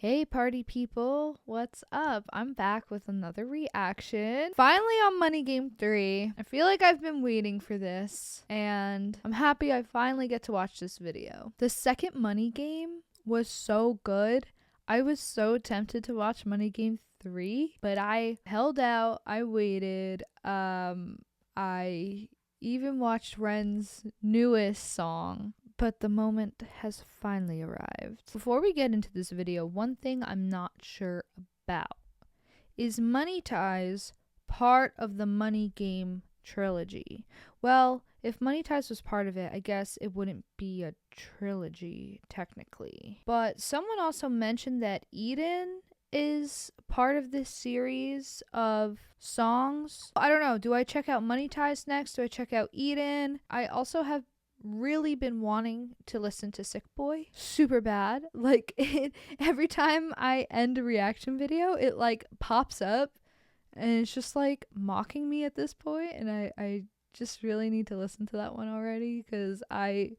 Hey party people, what's up? I'm back with another reaction. Finally on Money Game 3. I feel like I've been waiting for this, and I'm happy I finally get to watch this video. The second Money Game was so good. I was so tempted to watch Money Game 3, but I held out, I waited. I even watched Ren's newest song. But the moment has finally arrived. Before we get into this video, one thing I'm not sure about. Is Money Ties part of the Money Game trilogy? Well, if Money Ties was part of it, I guess it wouldn't be a trilogy, technically. But someone also mentioned that Eden is part of this series of songs. I don't know. Do I check out Money Ties next? Do I check out Eden? I also have really been wanting to listen to Sick Boy super bad. Like every time I end a reaction video, it like pops up and it's just like mocking me at this point, and I just really need to listen to that one already because I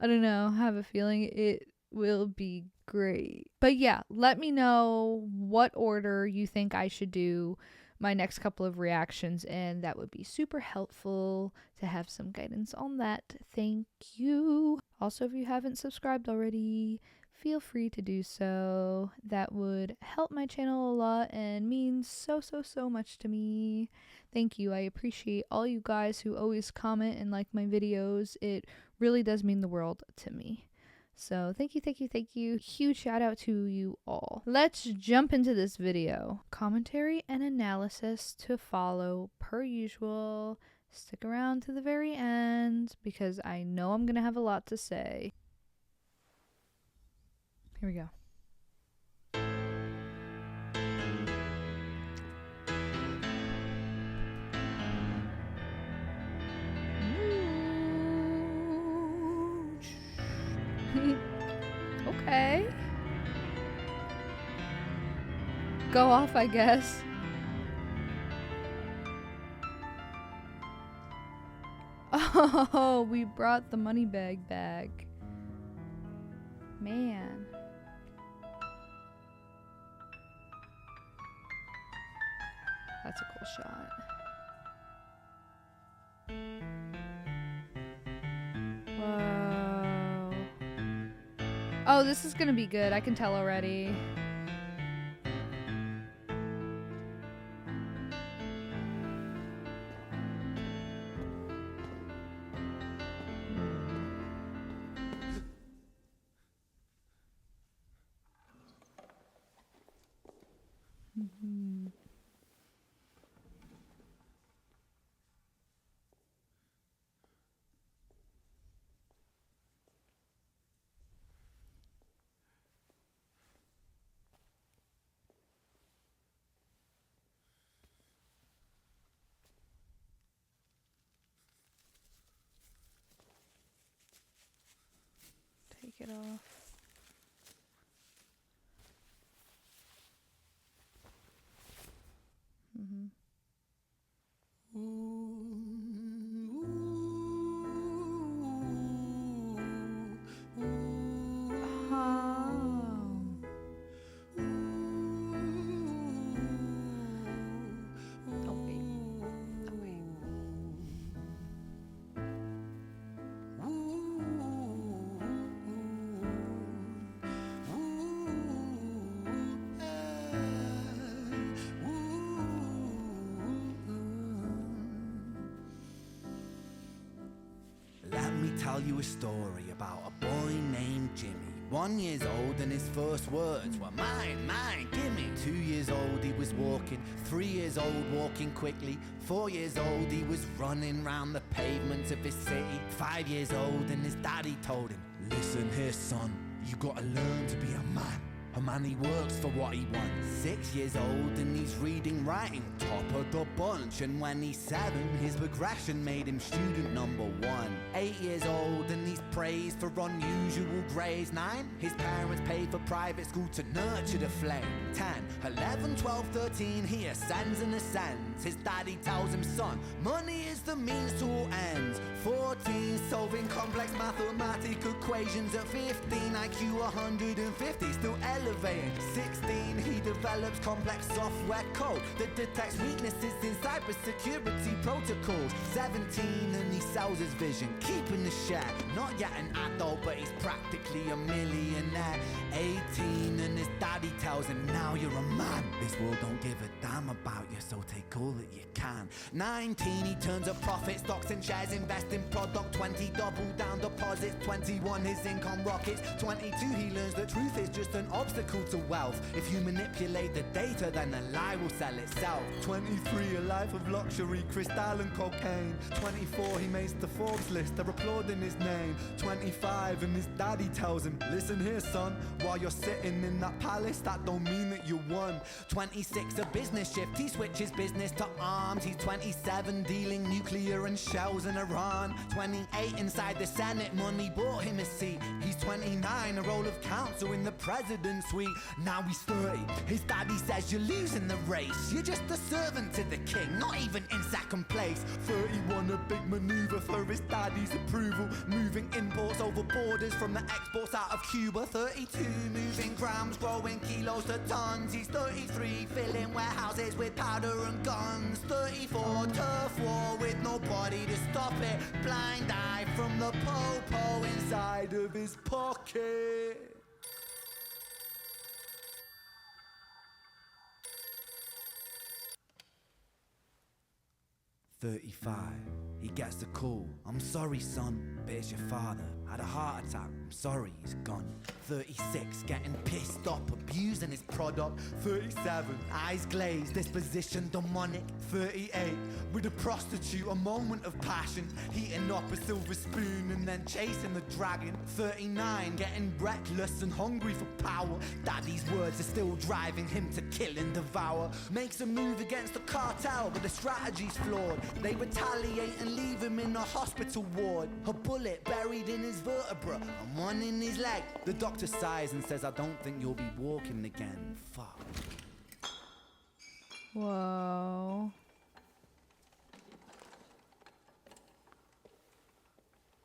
don't know, have a feeling it will be great. But yeah, let me know what order you think I should do my next couple of reactions, and that would be super helpful to have some guidance on that. Thank you. Also, if you haven't subscribed already, feel free to do so. That would help my channel a lot and means so much to me. Thank you. I appreciate all you guys who always comment and like my videos. It really does mean the world to me. So thank you. Huge shout out to you all. Let's jump into this video. Commentary and analysis to follow per usual. Stick around to the very end because I know I'm gonna have a lot to say. Here we go. Okay. Go off, I guess. Oh, we brought the money bag back. Man. That's a cool shot. Whoa. Oh, this is gonna be good. I can tell already. Take it off. Tell you a story about a boy named Jimmy. 1 year old and his first words were mine, gimme. 2 years old he was walking, 3 years old walking quickly. 4 years old he was running round the pavements of his city. 5 years old and his daddy told him, listen here son, you gotta learn to be a man he works for what he wants. 6 years old and he's reading, writing, top of the bunch. And when he's 7, his progression made him student number 1. 8 years old and he's praised for unusual grades. 9, his parents paid for private school to nurture the flame. 10, 11, 12, 13, he ascends and ascends. His daddy tells him, son, money is the means to all ends. 14, solving complex mathematical equations. At 15, IQ 150, still elevating. 16, he develops complex software code that detects weaknesses in cybersecurity protocols. 17, and he sells his vision, keeping the share. Not yet an adult, but he's practically a millionaire. 18, and his daddy tells him, now you're a man. This world don't give a damn about you, so take all that you can. 19, he turns a profit, stocks and shares, invest in product. 20, double down deposits. 21, his income rockets. 22, he learns that truth is just an obstacle to wealth. If you manipulate the data, then the lie will sell itself. 23, a life of luxury, crystal and cocaine. 24, he makes the Forbes list, they're applauding his name. 25, and his daddy tells him, listen here son, while you're sitting in that palace, that don't mean that you won. 26, a business shift, he switches business to arms. He's 27, dealing nuclear and shells in Iran. 28, inside the Senate, money bought him a seat. He's 29, a role of counsel in the president's suite. Now he's 30, his daddy says you're losing the race. You're just a servant to the king, not even in second place. 31, a big maneuver for his daddy's approval, moving imports over borders from the exports out of Cuba. 32, moving grams, growing kilos to tons. He's 33, filling warehouses with powder and guns. 34, turf war with nobody to stop it. Blind eye from the po-po inside of his pocket. He gets the call. I'm sorry, son, but it's your father. Had a heart attack. I'm sorry, he's gone. 36, getting pissed off, abusing his product. 37, eyes glazed, disposition demonic. 38, with a prostitute, a moment of passion, heating up a silver spoon and then chasing the dragon. 39, getting reckless and hungry for power. Daddy's words are still driving him to kill and devour. Makes a move against the cartel, but the strategy's flawed. They retaliate and leave him in a hospital ward. A bullet buried in his vertebra and one in his leg. The doctor sighs and says, I don't think you'll be walking again. Fuck. Whoa.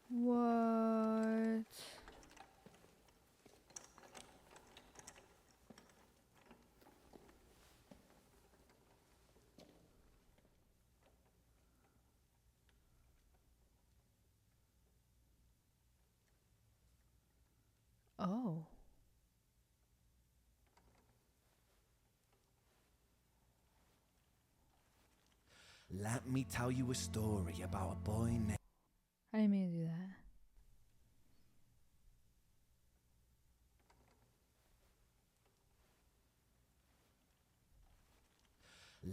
What? Oh. Let me tell you a story about a boy named... I didn't mean to do that.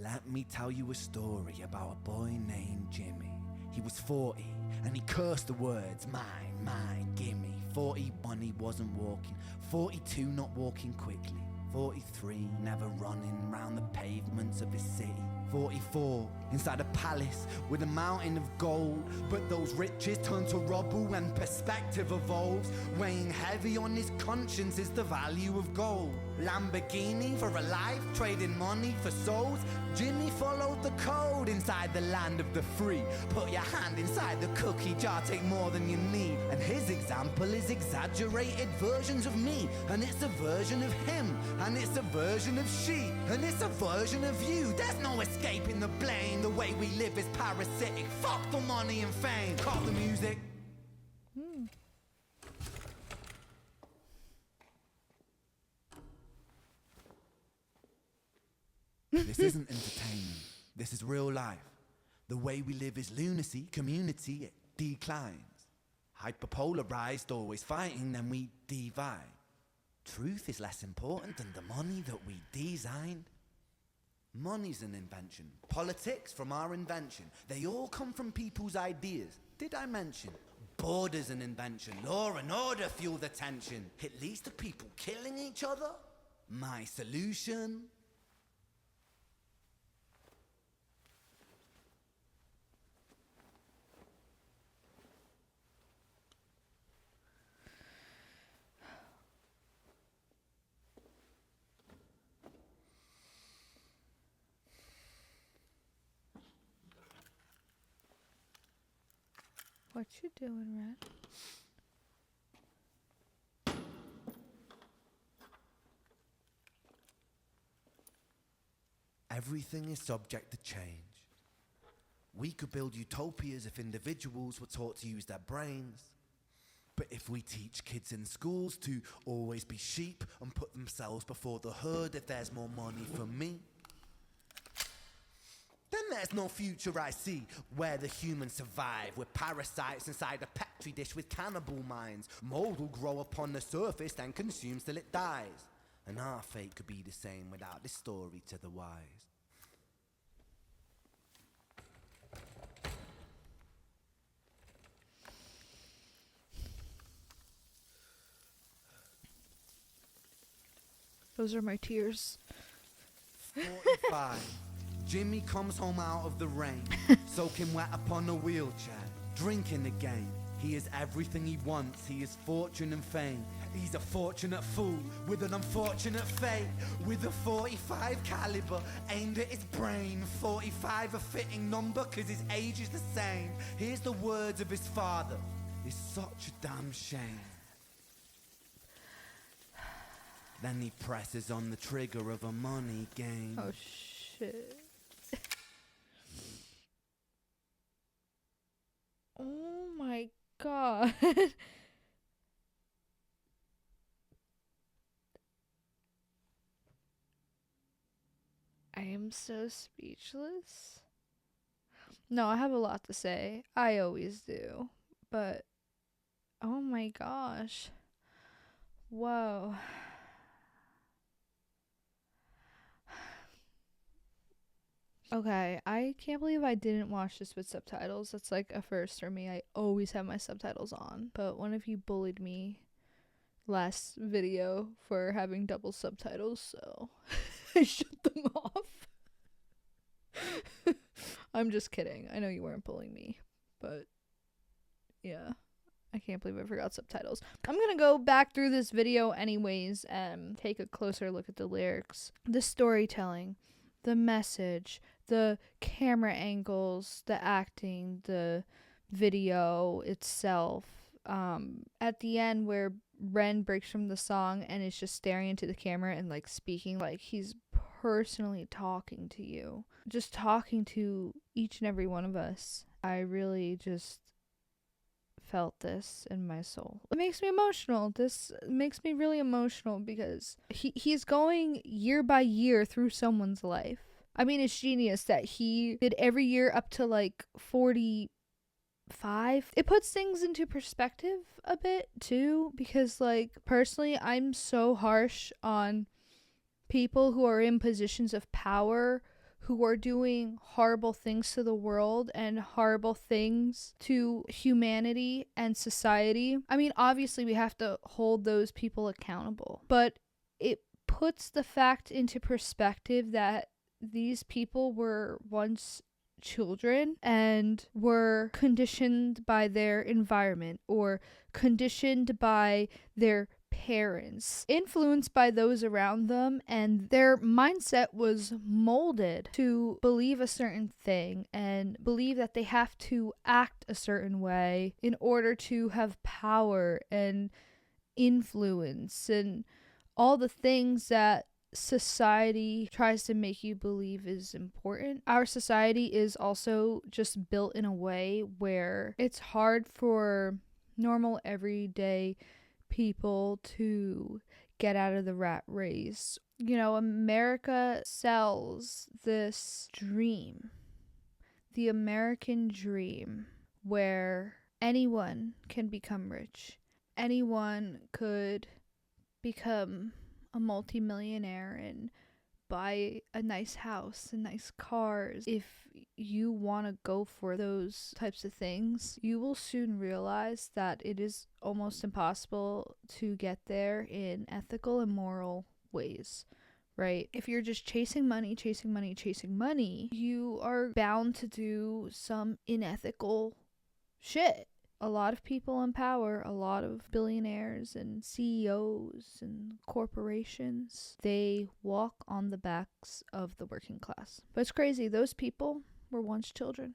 Let me tell you a story about a boy named Jimmy. He was 40 and he cursed the words, mine, mine, gimme. 41, he wasn't walking. 42, not walking quickly. 43, never running round the pavements of his city. 44, inside a palace with a mountain of gold. But those riches turn to rubble when perspective evolves. Weighing heavy on his conscience is the value of gold. Lamborghini for a life, trading money for souls. Jimmy followed the code inside the land of the free. Put your hand inside the cookie jar, take more than you need. And his example is exaggerated versions of me. And it's a version of him. And it's a version of she. And it's a version of you. There's no escaping the blame. The way we live is parasitic. Fuck the money and fame. Cut the music. This isn't entertainment. This is real life. The way we live is lunacy, community, it declines. Hyperpolarized, always fighting, then we divide. Truth is less important than the money that we designed. Money's an invention. Politics from our invention. They all come from people's ideas. Did I mention? Border's an invention. Law and order fuel the tension. It leads to people killing each other. My solution... What you doing, Red? Everything is subject to change. We could build utopias if individuals were taught to use their brains. But if we teach kids in schools to always be sheep and put themselves before the herd if there's more money for me, then there's no future I see where the humans survive with parasites inside a petri dish with cannibal minds. Mold will grow upon the surface and consume till it dies. And our fate could be the same without this story to the wise. Those are my tears. 45. Jimmy comes home out of the rain, soaking wet upon a wheelchair, drinking again. He is everything he wants, he is fortune and fame. He's a fortunate fool with an unfortunate fate. With a 45 caliber aimed at his brain. 45 a fitting number cause his age is the same. Here's the words of his father, it's such a damn shame. Then he presses on the trigger of a money game. Oh shit. Oh my god. I am so speechless. No, I have a lot to say. I always do. But oh my gosh. Whoa. Okay, I can't believe I didn't watch this with subtitles. That's like a first for me. I always have my subtitles on. But one of you bullied me last video for having double subtitles, so I shut them off. I'm just kidding. I know you weren't bullying me, but yeah. I can't believe I forgot subtitles. I'm gonna go back through this video anyways and take a closer look at the lyrics, the storytelling, the message, the camera angles, the acting, the video itself. At the end where Ren breaks from the song and is just staring into the camera and like speaking like he's personally talking to you, just talking to each and every one of us. I really just felt this in my soul. It makes me emotional. This makes me really emotional because he's going year by year through someone's life. I mean, it's genius that he did every year up to like 45. It puts things into perspective a bit too, because like personally, I'm so harsh on people who are in positions of power, who are doing horrible things to the world and horrible things to humanity and society. I mean, obviously we have to hold those people accountable, but it puts the fact into perspective that these people were once children and were conditioned by their environment or conditioned by their parents, influenced by those around them, and their mindset was molded to believe a certain thing and believe that they have to act a certain way in order to have power and influence and all the things that society tries to make you believe is important. Our society is also just built in a way where it's hard for normal everyday people to get out of the rat race. You know, America sells this dream, the American dream, where anyone can become rich. Anyone could become a multimillionaire and buy a nice house and nice cars. If you want to go for those types of things, you will soon realize that it is almost impossible to get there in ethical and moral ways, right? If you're just chasing money, you are bound to do some unethical shit. A lot of people in power, a lot of billionaires and CEOs and corporations, they walk on the backs of the working class. But it's crazy, those people were once children.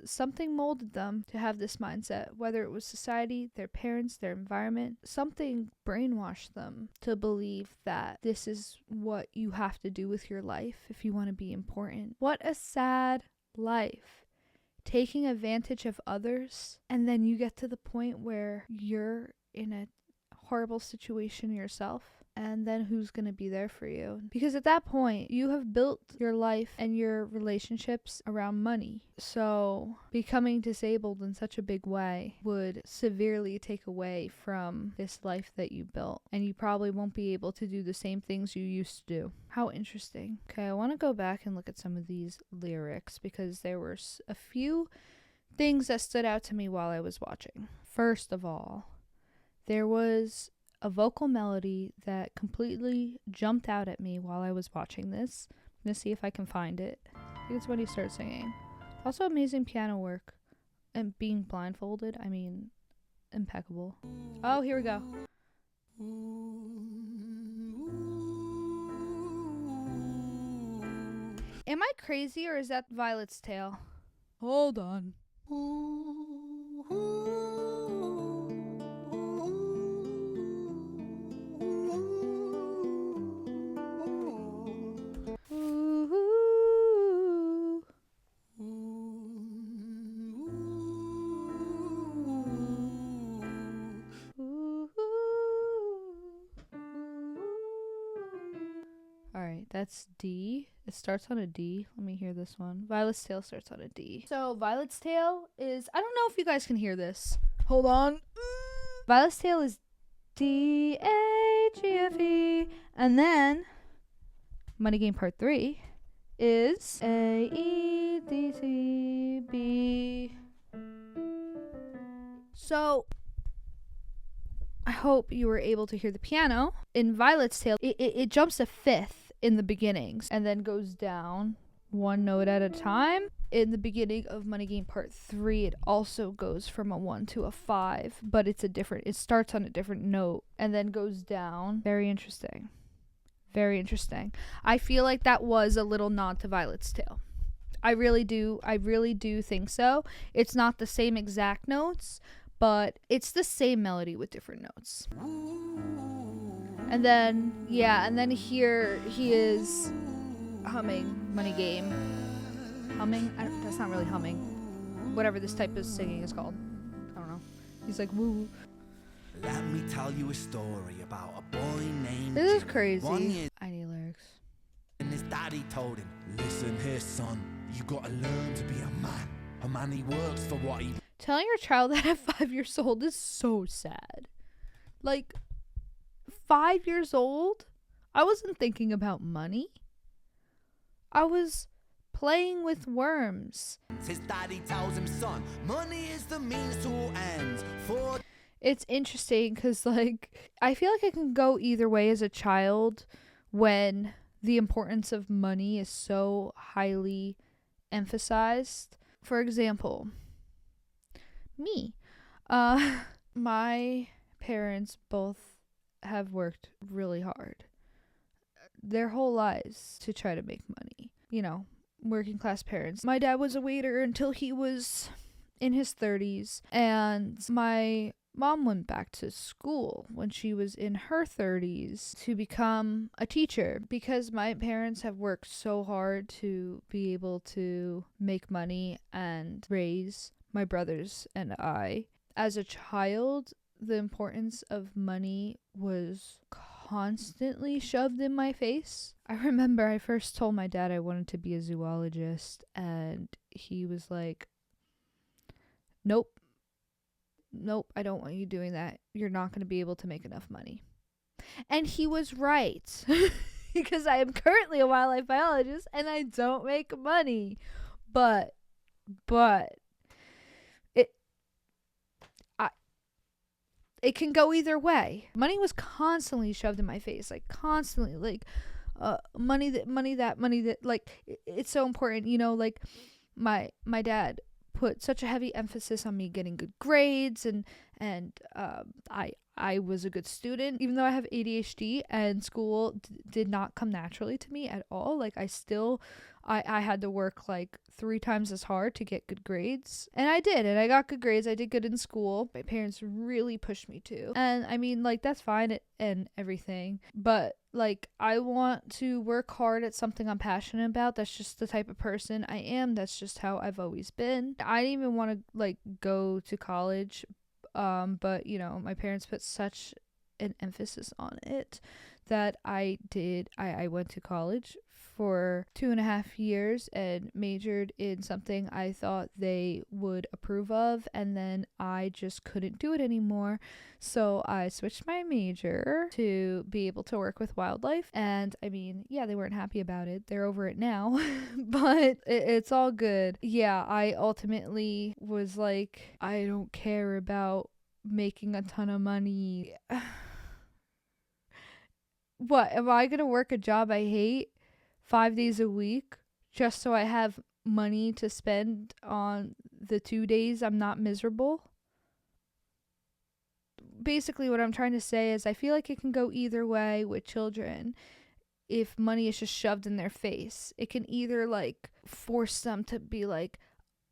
something molded them to have this mindset, whether it was society, their parents, their environment. Something brainwashed them to believe that this is what you have to do with your life if you want to be important. What a sad life. Taking advantage of others, and then you get to the point where you're in a horrible situation yourself, and then who's going to be there for you? Because at that point, you have built your life and your relationships around money. So becoming disabled in such a big way would severely take away from this life that you built, and you probably won't be able to do the same things you used to do. How interesting. Okay, I want to go back and look at some of these lyrics because there were a few things that stood out to me while I was watching. First of all, there was a vocal melody that completely jumped out at me while I was watching this. I'm going to see if I can find it. I think it's when he starts singing. Also amazing piano work. And being blindfolded, I mean, impeccable. Oh, here we go. Am I crazy or is that Violet's Tale? Hold on. Alright, that's D. It starts on a D. Let me hear this one. Violet's Tale starts on a D. So Violet's Tale is, I don't know if you guys can hear this. Hold on. Violet's Tale is D, A, G, F, E. And then Money Game Part 3 is A, E, D, C, B. So I hope you were able to hear the piano. In Violet's Tale, it jumps a fifth in the beginnings and then goes down one note at a time. In the beginning of Money Game Part 3, it also goes from a 1 to a 5, but it starts on a different note and then goes down. Very interesting. Very interesting. I feel like that was a little nod to Violet's Tale. I really do think so. It's not the same exact notes, but it's the same melody with different notes. And then, here he is humming Money Game. Humming? That's not really humming. Whatever this type of singing is called. I don't know. He's like, woo. Let me tell you a story about a boy named This is Jimmy. crazy. 1 year I need lyrics. and his daddy told him, listen here son, you gotta learn to be a man. A man, he works for what he... Telling your child that at 5 years old is so sad. Like, 5 years old? I wasn't thinking about money. I was playing with worms. His daddy tells him, son, money is the means to all ends. For It's interesting because, like, I feel like I can go either way as a child when the importance of money is so highly emphasized. For example, me. My parents both have worked really hard their whole lives to try to make money. You know, working class parents. My dad was a waiter until he was in his 30s, and my mom went back to school when she was in her 30s to become a teacher because my parents have worked so hard to be able to make money and raise my brothers and I. As a child, the importance of money was constantly shoved in my face. I remember I first told my dad I wanted to be a zoologist, and he was like, Nope, I don't want you doing that. You're not going to be able to make enough money. And he was right. Because I am currently a wildlife biologist and I don't make money. But it can go either way. Money was constantly shoved in my face, like constantly, like money that, like it's so important, you know, like my dad put such a heavy emphasis on me getting good grades and And I was a good student, even though I have ADHD, and school did not come naturally to me at all. Like I had to work like 3 times as hard to get good grades. And I did, and I got good grades. I did good in school. My parents really pushed me to. And I mean, like, that's fine and everything. But like, I want to work hard at something I'm passionate about. That's just the type of person I am. That's just how I've always been. I didn't even want to like go to college. But you know, my parents put such an emphasis on it that I went to college for 2.5 years and majored in something I thought they would approve of, and then I just couldn't do it anymore. So I switched my major to be able to work with wildlife, and I mean, yeah, they weren't happy about it. They're over it now, but it's all good. Yeah, I ultimately was like, I don't care about making a ton of money. What, am I gonna work a job I hate 5 days a week just so I have money to spend on the 2 days I'm not miserable? Basically, what I'm trying to say is I feel like it can go either way with children if money is just shoved in their face. It can either like force them to be like,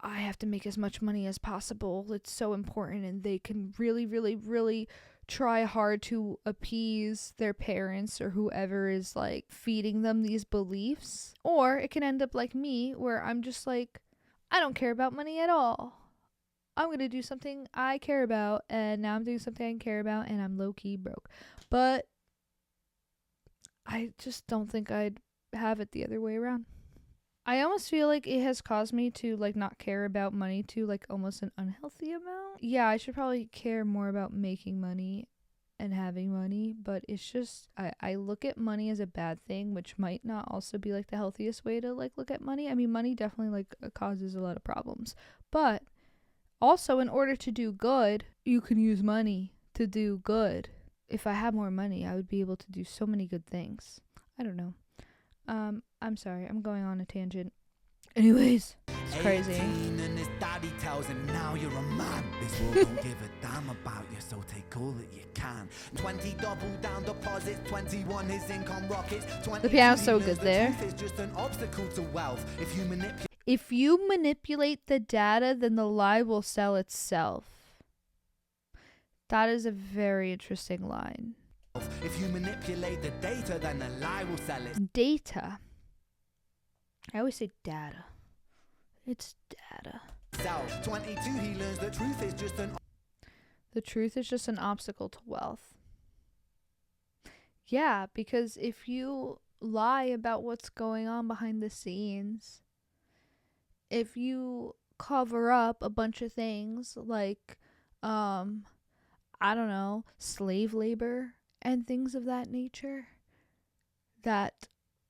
I have to make as much money as possible. It's so important, and they can really, really, really try hard to appease their parents or whoever is like feeding them these beliefs. Or it can end up like me, where I'm just like, I don't care about money at all. I'm going to do something I care about, and now I'm doing something I care about, and I'm low-key broke. But I just don't think I'd have it the other way around. I almost feel like it has caused me to like not care about money to like almost an unhealthy amount. Yeah, I should probably care more about making money and having money, but it's just I look at money as a bad thing, which might not also be like the healthiest way to like look at money. I mean, money definitely like causes a lot of problems, but also in order to do good, you can use money to do good. If I had more money, I would be able to do so many good things. I don't know. I'm sorry, I'm going on a tangent. Anyways, it's crazy. 18 and his daddy tells him, now you're a man. This world don't give a damn about you, so take all that you can. 20 double down deposits, 21 his income rockets. The piano's so good there. The truth is just an obstacle to wealth. If you manipulate the data, then the lie will sell itself. That is a very interesting line. If you manipulate the data, then the lie will sell it. Data. I always say data. It's data. 22, he learns the truth is just an... The truth is just an obstacle to wealth. Yeah, because if you lie about what's going on behind the scenes, if you cover up a bunch of things like, I don't know, slave labor and things of that nature that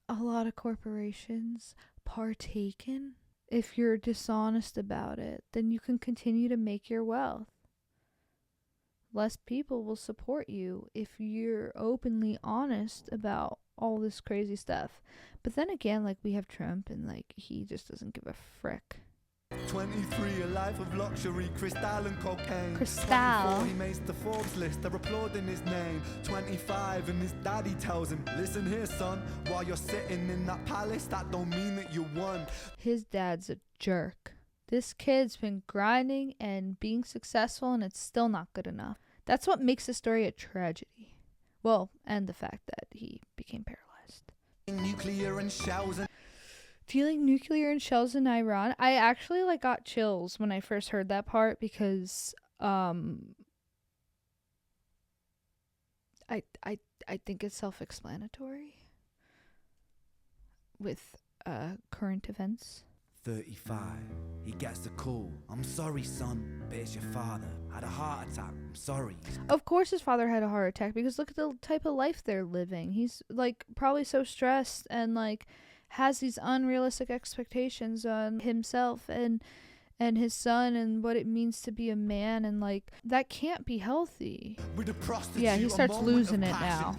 a lot of corporations partake in, if you're dishonest about it, then you can continue to make your wealth. Less people will support you if you're openly honest about all this crazy stuff. But then again, like, we have Trump, and like, he just doesn't give a frick. 23, a life of luxury, crystal and cocaine. Crystal. 24, he makes the Forbes list, they're applauding his name. 25, and his daddy tells him, listen here, son, while you're sitting in that palace, that don't mean that you won. His dad's a jerk. This kid's been grinding and being successful, and it's still not good enough. That's what makes the story a tragedy. Well, and the fact that he became paralyzed. Nuclear and shells and... Dealing nuclear and shells in Iran. I actually like got chills when I first heard that part because I think it's self-explanatory with current events. 35, he gets the call. I'm sorry, son, but it's your father. Had a heart attack. I'm sorry. Of course his father had a heart attack because look at the type of life they're living. He's like probably so stressed and like has these unrealistic expectations on himself and his son and what it means to be a man, and like that can't be healthy. Yeah, he starts losing it now.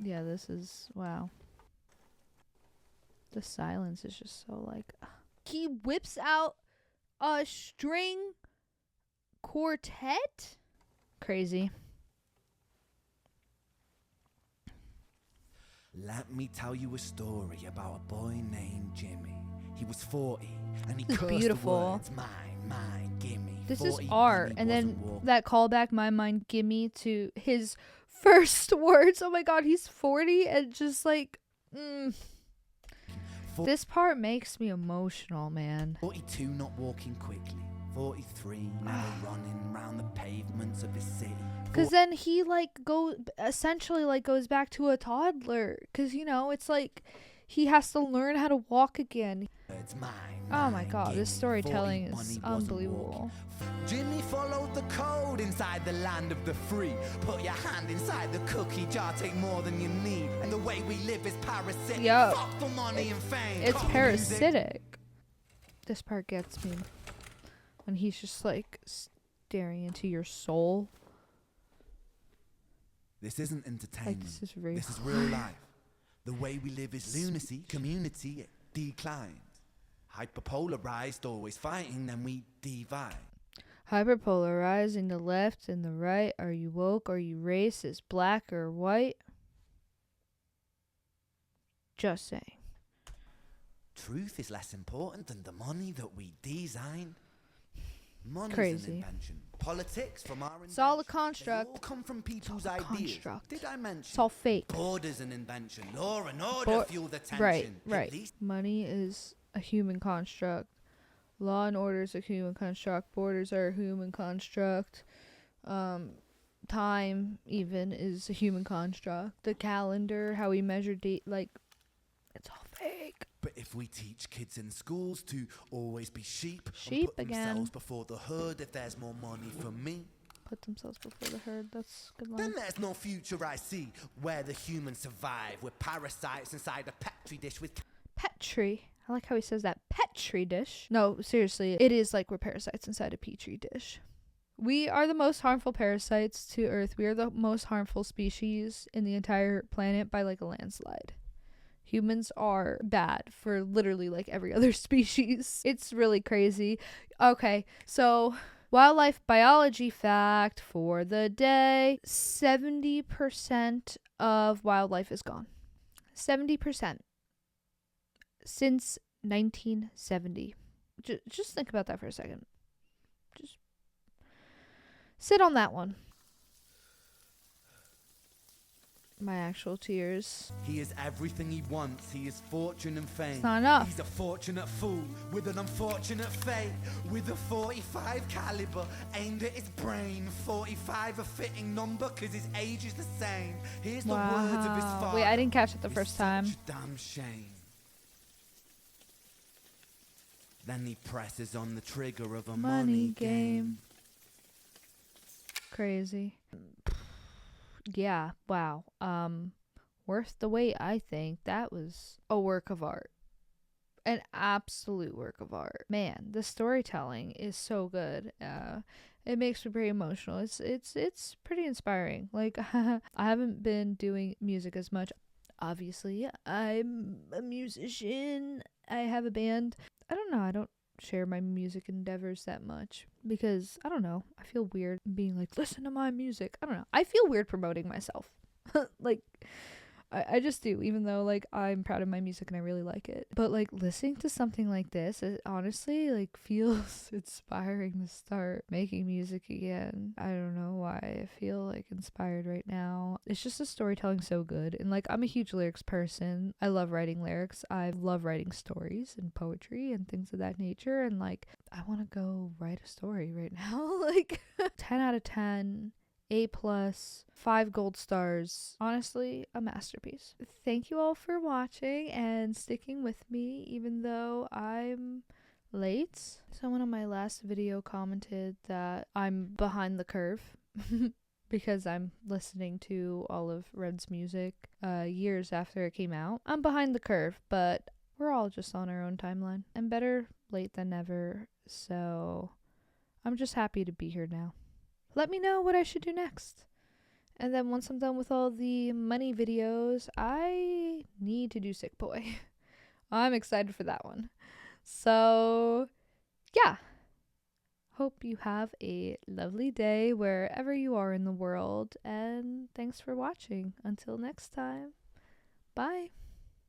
Yeah, this is wow. The silence is just so like he whips out a string quartet? Crazy. Let me tell you a story about a boy named Jimmy. He was 40 and he This is cursed beautiful. the words, mine, mine, gimme. This is 40 art. Jimmy And then wasn't walking. that callback, my mind, gimme, to his first words. Oh my god, he's 40 and just like, This part makes me emotional, man. 42 not walking quickly. 43 never running round the pavements of his city. Because then he essentially goes back to a toddler. Because, you know, it's like he has to learn how to walk again. It's mine, Oh my mine, god, gimme. this storytelling 40 is bunny wasn't unbelievable. walking. Jimmy followed the code inside the land of the free. Put your hand inside the cookie jar, take more than you need. And the way we live is parasitic. Yo, Fuck for money and fame. It's Call music. parasitic. This part gets me. When he's just like staring into your soul. This isn't entertainment. Like, this is real. This is real life. The way we live is lunacy, community declined. Hyperpolarized, always fighting, then we divide. Hyperpolarizing the left and the right. Are you woke? Are you racist? Black or white? Just saying. Truth is less important than the money that we design. Money's Crazy. an invention. Politics from our It's all a invention. construct. They all come from people's all a ideas. construct. Did I mention? It's all fake. Borders an invention. Law and order fuel the tension. Right, At right. least Money is a human construct. Law and order is a human construct. Borders are a human construct. Time even is a human construct. The calendar, how we measure date, like, it's all fake. But if we teach kids in schools to always be sheep Sheep and put again. themselves before the herd, if there's more money for me, Put themselves before the herd. That's a good then line. there's no future I see where the humans survive. We're parasites inside a petri dish with Petri. I like how he says that. Petri dish. No, seriously. It is like we're parasites inside a petri dish. We are the most harmful parasites to Earth. We are the most harmful species in the entire planet by like a landslide. Humans are bad for literally like every other species. It's really crazy. Okay, so wildlife biology fact for the day. 70% of wildlife is gone. 70%. Since 1970. Just think about that for a second. Just sit on that one. My actual tears. He is everything he wants. He is fortune and fame. It's not enough. He's a fortunate fool with an unfortunate fate. With a 45 caliber aimed at his brain. 45 a fitting number because his age is the same. Here's the words of his Wow. father. Wait, I didn't catch it the It's first time. such a damn shame. Then he presses on the trigger of a money game. Crazy. Yeah, wow. Worth the wait, I think. That was a work of art. An absolute work of art. Man, the storytelling is so good. It makes me pretty emotional. It's pretty inspiring. Like I haven't been doing music as much. Obviously, I'm a musician. I have a band. I don't know. I don't share my music endeavors that much because I don't know. I feel weird being like, listen to my music. I don't know. I feel weird promoting myself. Like, I just do, even though like I'm proud of my music and I really like it. But like listening to something like this, it honestly like feels inspiring to start making music again. I don't know why I feel like inspired right now. It's just the storytelling so good, and like I'm a huge lyrics person. I love writing lyrics. I love writing stories and poetry and things of that nature, and like I want to go write a story right now. Like 10 out of 10. A+, 5 gold stars. Honestly, a masterpiece. Thank you all for watching and sticking with me even though I'm late. Someone on my last video commented that I'm behind the curve because I'm listening to all of Red's music years after it came out. I'm behind the curve, but we're all just on our own timeline. And better late than never, so I'm just happy to be here now. Let me know what I should do next. And then once I'm done with all the money videos, I need to do Sick Boy. I'm excited for that one. So, yeah. Hope you have a lovely day wherever you are in the world, and thanks for watching. Until next time, bye.